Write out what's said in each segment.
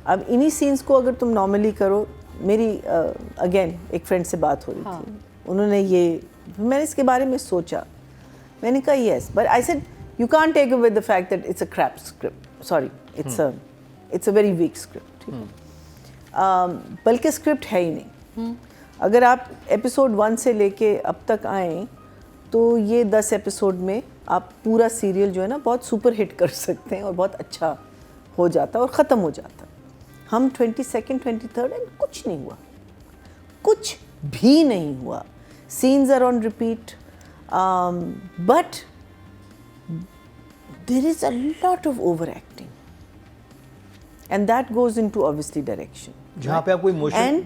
अब इन्हीं सीन्स को अगर तुम नॉर्मली करो, मेरी अगेन एक फ्रेंड से बात हो रही थी, उन्होंने ये, मैंने इसके बारे में सोचा, मैंने कहा yes, but I said you can't take away the fact that it's a crap script, sorry it's a very weak script, ठीक है, बल्कि स्क्रिप्ट है ही नहीं। अगर आप एपिसोड 1 से लेके अब तक आए तो ये 10 एपिसोड में आप पूरा सीरियल जो है ना बहुत सुपर हिट कर सकते हैं और बहुत अच्छा हो जाता है और ख़त्म हो जाता है। हम 22nd 23rd एंड कुछ नहीं हुआ, कुछ भी नहीं हुआ। Scenes are on repeat, but there is a lot of over acting and that goes into obviously direction. जहाँ पे आपको इमोशन,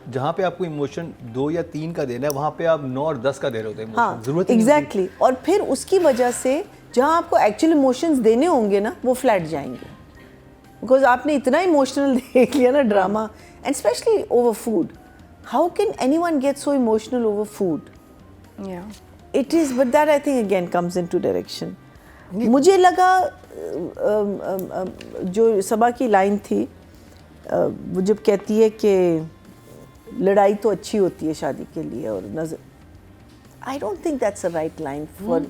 जहाँ पे आपको इमोशन 2 या 3 का देना है, वहाँ पे आप 9 और 10 का दे रहे होते हैं। हाँ, जरूरत एग्जैक्टली। और फिर उसकी वजह से जहाँ आपको एक्चुअल इमोशंस देने होंगे ना, वो फ्लैट जाएंगे, बिकॉज आपने इतना इमोशनल देख लिया ना drama, and specially over food. How can anyone get so emotional over food? It is, but that I think again comes into direction. मुझे लगा जो सबा की लाइन थी, वो जब कहती है कि लड़ाई तो अच्छी होती है शादी के लिए, और नजर, I don't think that's a right line for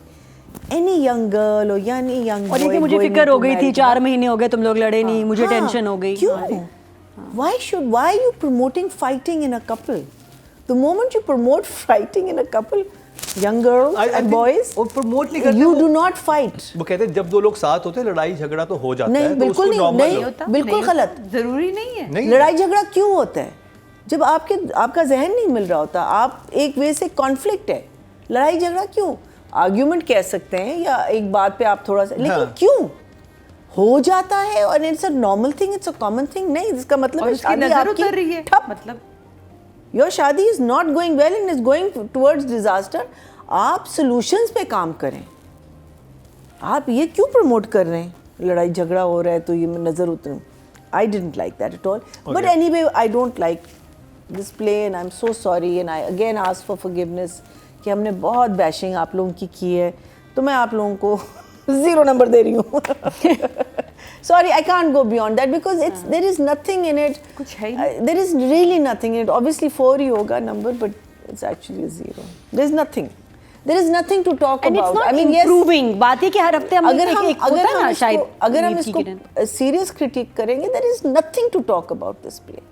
any young girl और एनी यंग बॉय। और ये मुझे फिक्र हो गई थी, 4 महीने हो गए तुम लोग लड़े नहीं, मुझे टेंशन हो गई। क्यों? why are you promoting fighting in a couple? The moment you promote fighting in a couple, young girls and boys, और प्रमोट नहीं करते, you do not fight. वो कहते हैं जब 2 लोग साथ होते हैं लड़ाई झगड़ा तो हो जाता है, तो बिल्कुल उसको नहीं, normal लो। बिल्कुल गलत, जरूरी नहीं है। नहीं, लड़ाई झगड़ा क्यों होता है? जब आपका जहन नहीं मिल रहा होता, आप एक वे से कॉन्फ्लिक्ट है, लड़ाई झगड़ा क्यों? आर्ग्यूमेंट कह सकते हैं या एक बात पे आप थोड़ा सा, लेकिन क्यों हो जाता है? और it's a normal thing, it's a common thing नहीं, जिसका मतलब शादी आपकी उतर रही है, मतलब योर शादी is not going well and is going towards disaster. आप सॉल्यूशंस पे काम करें, आप ये क्यों प्रमोट कर रहे हैं? लड़ाई झगड़ा हो रहा है तो ये नजर उतर, I didn't like that at all. But anyway I don't like this play and I am so sorry and I again ask for forgiveness कि हमने बहुत बैशिंग आप लोगों की है, तो मैं आप लोगों को 0 नंबर दे रही हूँ। Sorry, I can't go beyond that because there is nothing in it. कुछ है ही there is really nothing in it. Obviously 4 ही होगा number, but it's actually a 0. There is nothing. There is nothing to talk And about. it's not I mean, improving. बात है कि हर हफ्ते हम अगर हम इसको serious critique करेंगे, there is nothing to talk about this play,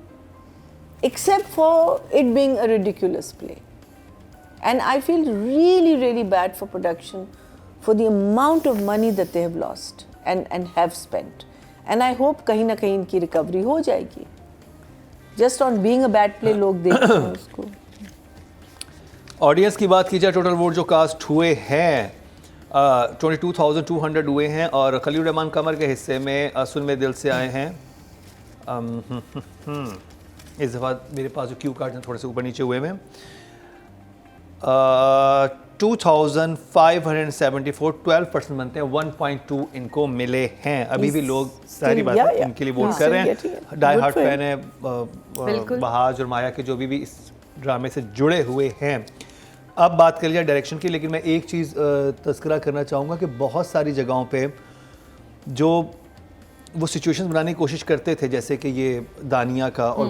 except for it being a ridiculous play. And I feel really, really bad for production for the amount of money that they have lost and have spent. And I hope कहीं ना कहीं इनकी recovery हो जाएगी. Just on being a bad play लोग देखते हैं उसको. ऑडियंस की बात की जाए, टोटल वोट जो कास्ट हुए हैं 22,200 हुए हैं, और खलील रहमान कमर के हिस्से में सुन में दिल से आए हैं। इस दफ़ा मेरे पास जो क्यू कार्ड हैं थोड़े से ऊपर नीचे हुए हैं। 2,574, 12% बनते हैं, 1.2 इनको मिले हैं। अभी भी लोग सारी बात इनके लिए वोट कर रहे हैं। डाई हार्ट फैन है बहाज और माया के, जो भी इस ड्रामे से जुड़े हुए हैं। अब बात कर लिया डायरेक्शन की, लेकिन मैं एक चीज़ तज़किरा करना चाहूँगा कि बहुत सारी जगहों पे जो वो सिचुएशन बनाने की कोशिश करते थे, जैसे कि ये दानिया का, और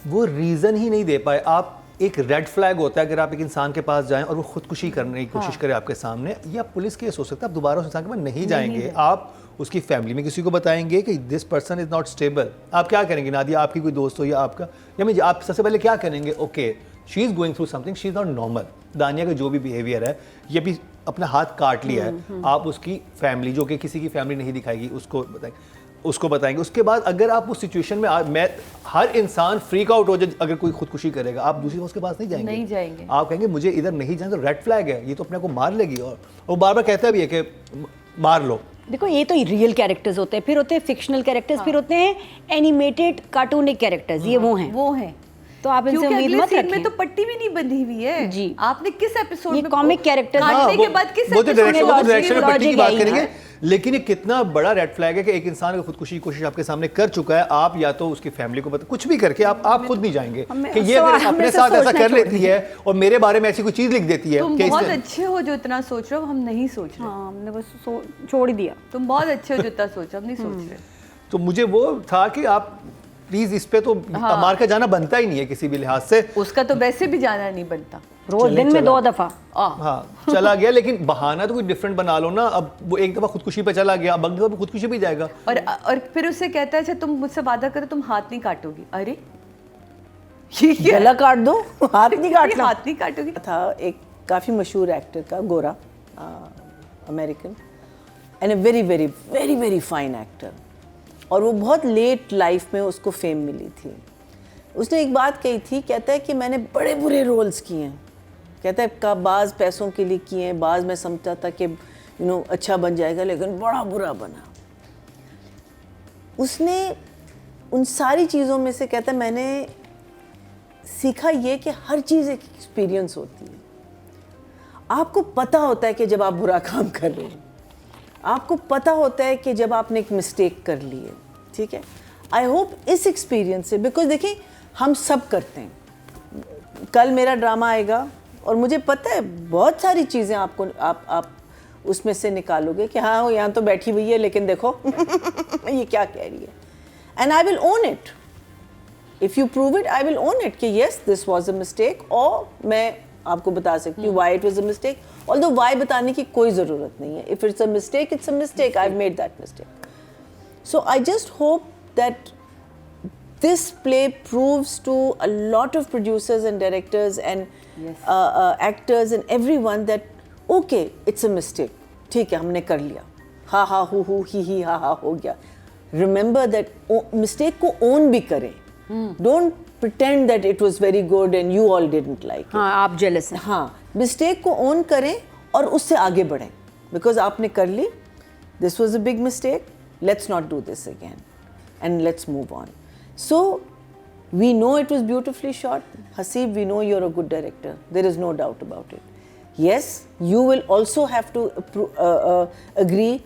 वो रीज़न ही नहीं दे पाए। आप एक रेड फ्लैग होता है अगर आप एक इंसान के पास जाएं और वो खुदकुशी करने की कोशिश करे आपके सामने, या पुलिस केस हो सकता है, आप दोबारा उस इंसान के पास नहीं जाएंगे, आप उसकी फैमिली में किसी को बताएंगे कि this person is not stable. आप क्या करेंगे? नादिया आपकी कोई दोस्त हो या आपका, या मैं, आप सबसे पहले क्या करेंगे? Okay, she is going through something, she is not normal. दानिया का जो भी बिहेवियर है, ये भी अपना हाथ काट लिया है, आप उसकी फैमिली, जो कि किसी की फैमिली नहीं दिखाएगी, उसको बताएंगे। उसके बाद अगर आप उस सिचुएशन में, मैं हर इंसान फ्रीक आउट हो जाए अगर कोई खुदकुशी करेगा, आप दूसरी उसके पास नहीं जाएंगे, आप कहेंगे मुझे इधर नहीं जाना, तो रेड फ्लैग है, ये तो अपने को मार लेगी। और वो बार बार कहता भी है कि मार लो। देखो, ये तो रियल कैरेक्टर्स होते हैं, फिर होते हैं फिक्शनल कैरेक्टर्स, फिर होते हैं एनिमेटेड कार्टूनिक कैरेक्टर्स, ये वो हैं। तो आप इनसे उम्मीद मत रखें। में तो पट्टी भी नहीं बंधी हुई है जी। आपने किस एपिसोड में कॉमिक कैरेक्टर काटने के बाद किस एपिसोड में पट्टी की बात करेंगे, लेकिन ये कितना बड़ा रेड फ्लैग है कि एक इंसान खुदकुशी की कोशिश आपके सामने कर चुका है, आप या तो उसकी फैमिली को पता, कुछ भी करके आप खुद नहीं जाएंगे कि ये अगर अपने साथ ऐसा कर लेती है और मेरे बारे में ऐसी कोई चीज लिख देती है। तुम बहुत अच्छे हो जो इतना सोच रहे हो, हम नहीं सोच रहे। हमने बस छोड़ ही दिया। तुम बहुत अच्छे हो जो इतना सोच रहे, हम नहीं सोच रहे। तो मुझे वो था कि आप प्लीज इस पे तो मार का जाना बनता ही नहीं है किसी भी लिहाज से। उसका तो वैसे भी जाना नहीं बनता, रोज दिन में 2 दफा। हाँ चला गया, लेकिन बहाना तो कोई डिफरेंट बना लो ना। अब वो एक दफा खुदकुशी पे चला गया, अब अगली दफा खुदकुशी पे जाएगा। और फिर उससे कहता है अच्छा तुम मुझसे वादा करो तुम हाथ नहीं काटोगी। अरे गला काट दो, हाथ नहीं काटना। हाथ नहीं काटोगी। था एक काफ़ी मशहूर एक्टर का, गोरा, American, and a very very very very fine actor, और वो बहुत लेट लाइफ में उसको फेम मिली थी। उसने एक बात कही थी, कहता है कि मैंने बड़े बुरे रोल्स किए हैं, कहता है का बाज़ पैसों के लिए किए हैं, बाज़ मैं समझता था कि अच्छा बन जाएगा, लेकिन बड़ा बुरा बना। उसने उन सारी चीज़ों में से कहता है मैंने सीखा ये कि हर चीज़ एक एक्सपीरियंस होती है। आपको पता होता है कि जब आप बुरा काम कर रहे हैं, आपको पता होता है कि जब आपने एक मिस्टेक कर ली है, ठीक है। आई होप इस एक्सपीरियंस से, बिकॉज देखिए हम सब करते हैं। कल मेरा ड्रामा आएगा और मुझे पता है बहुत सारी चीज़ें आपको आप उसमें से निकालोगे कि हाँ यहाँ तो बैठी हुई है, लेकिन देखो ये क्या कह रही है, and I will own it. If you prove it, I will own it कि yes this was a mistake, और मैं आपको बता सकती हूँ why it was a mistake. Although why बताने की कोई ज़रूरत नहीं है। If it's a mistake, it's a mistake, I have made that mistake. So I just hope that this play proves to a lot of producers and directors and actors and everyone that okay, it's a mistake, ठीक है हमने कर लिया, हा हा who he हा हा हो गया। Remember that mistake को own भी करें, don't pretend that it was very good and you all didn't like it। हाँ, आप jealous हैं। हाँ, mistake को own करें और उससे आगे बढ़ें, because आपने कर ली, this was a big mistake, let's not do this again and let's move on। So, we know it was beautifully shot. Haseeb, we know you're a good director. There is no doubt about it. Yes, you will also have to agree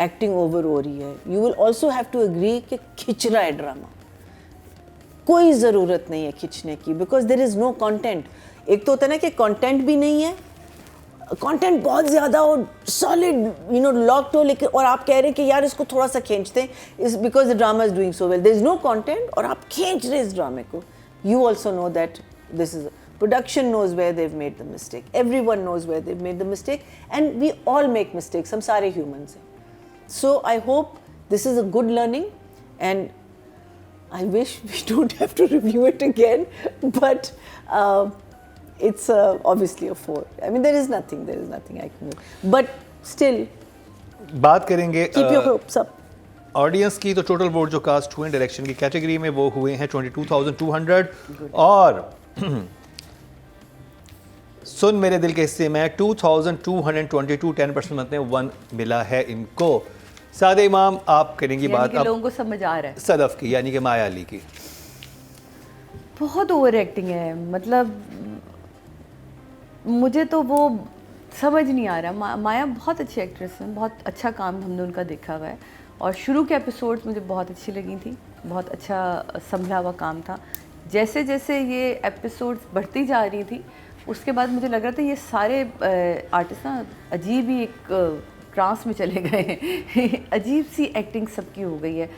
acting over हो रही है. You will also have to agree कि खिंच रहा है drama. कोई ज़रूरत नहीं है खिंचने की, because there is no content. एक तो होता है ना कि content भी नहीं है, कंटेंट बहुत ज़्यादा हो, सॉलिड लॉक्ड हो, लेकिन और आप कह रहे हैं कि यार इसको थोड़ा सा खींचते हैं, इस because the drama is doing so well, there is no content और आप खींच रहे इस ड्रामे को। You also know that this is production knows where they made the mistake, everyone knows where they made the mistake, and we all make mistakes, हम सारे humans हैं। So I hope this is a good learning, and I wish we don't have to review it again, but it's obviously a 4. I mean, there is nothing I can do. But still, बात करेंगे keep your hopes up. Audience की, तो total vote जो cast हुए direction की category में वो हुए हैं 22,200, और सुन मेरे दिल के हिस्से में 2,222, 10% मतलब 1 मिला है इनको। सादे इमाम, आप करेंगी बात अब लोगों को समझ आ रहा है सदफ की, यानी कि माया अली की। बहुत ओवर एक्टिंग है, मतलब मुझे तो वो समझ नहीं आ रहा। माया बहुत अच्छी एक्ट्रेस है, बहुत अच्छा काम हमने उनका देखा हुआ है, और शुरू के एपिसोड्स मुझे बहुत अच्छी लगी थी, बहुत अच्छा संभला हुआ काम था। जैसे जैसे ये एपिसोड्स बढ़ती जा रही थी, उसके बाद मुझे लग रहा था ये सारे आर्टिस्ट ना अजीब ही एक ट्रांस में चले गए अजीब सी एक्टिंग सबकी हो गई है।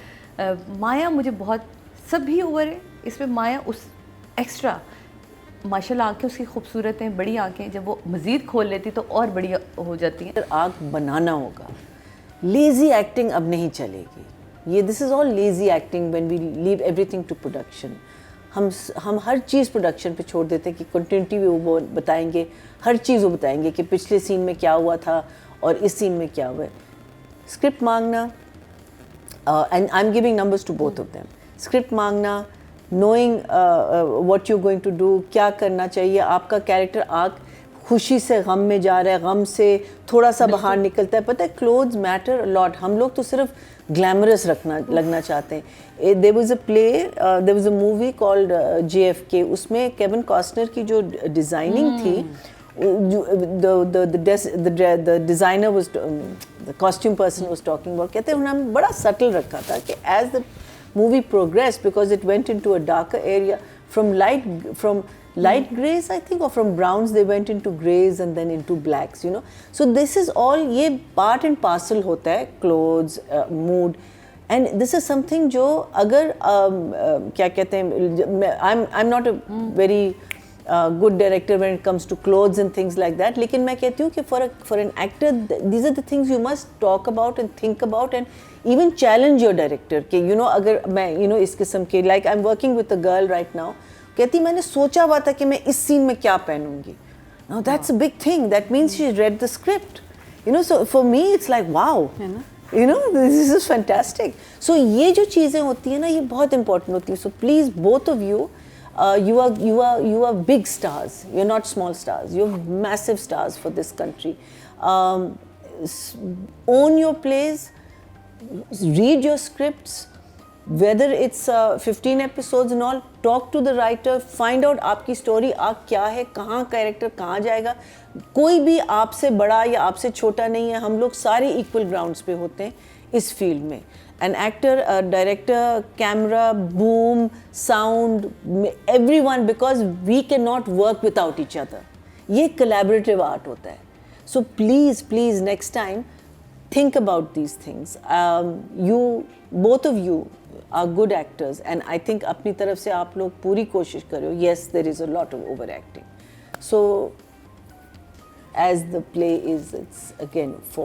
माया मुझे बहुत, सभी ओवर है, इसमें माया उस एक्स्ट्रा, माशाल्लाह आंखें उसकी खूबसूरत हैं, बड़ी आंखें, जब वो मज़ीद खोल लेती तो और बड़ी हो जाती हैं। आँख बनाना होगा, लेज़ी एक्टिंग अब नहीं चलेगी। ये this is all lazy acting when we leave everything to production. हम हर चीज़ प्रोडक्शन पे छोड़ देते हैं कि कंटिन्यूटी वो बताएंगे, हर चीज़ वो बताएंगे कि पिछले सीन में क्या हुआ था और इस सीन में क्या हुआ है। स्क्रिप्ट मांगना, and I am giving numbers to both of them, script मांगना, knowing what you going to do, क्या करना चाहिए, आपका कैरेक्टर आग खुशी से गम में जा रहा है, गम से थोड़ा सा बाहर निकलता है। पता है क्लोथ्स मैटर अ लॉट। हम लोग तो सिर्फ ग्लैमरस लगना चाहते हैं। There was a play, there was a movie called JFK, उसमें केविन कॉस्टनर की जो डिज़ाइनिंग थी, the designer was, the costume person was talking about, कहते हैं उन्होंने बड़ा subtle रखा था कि as the movie progressed, because it went into a darker area, from light grays I think, or from browns they went into grays and then into blacks, so this is all, ये part and parcel होता है, clothes, mood, and this is something जो अगर क्या कहते हैं, I am not a very good director when it comes to clothes and things like that, लेकिन मैं कहती हूँ कि for an actor these are the things you must talk about and think about and even challenge your director कि you know अगर मैं you know इस किस्म के like I'm working with a girl right now, कहती मैंने सोचा हुआ था कि मैं इस सीन में क्या पहनूंगी. Now that's a big thing, that means she read the script, you know, so for me it's like wow, you know, this is fantastic. So ये जो चीज़ें होती हैं ना, ये बहुत important होती है. So please both of you, you are big stars. You're not small stars. You're massive stars for this country. Own your plays. Read your scripts. Whether it's 15 episodes and all, talk to the writer. Find out आपकी story आग क्या है, कहाँ character कहाँ जाएगा. कोई भी आपसे बड़ा या आपसे छोटा नहीं है. हम लोग सारे equal grounds पे होते हैं इस field में. An actor, a director, camera, boom, sound, everyone, because we cannot work without each other. ये collaborative art होता है. So please next time think about these things. Both of you are good actors and I think अपनी तरफ से आप लोग पूरी कोशिश करो. Yes, there is a lot of overacting. So as the play is, it's again for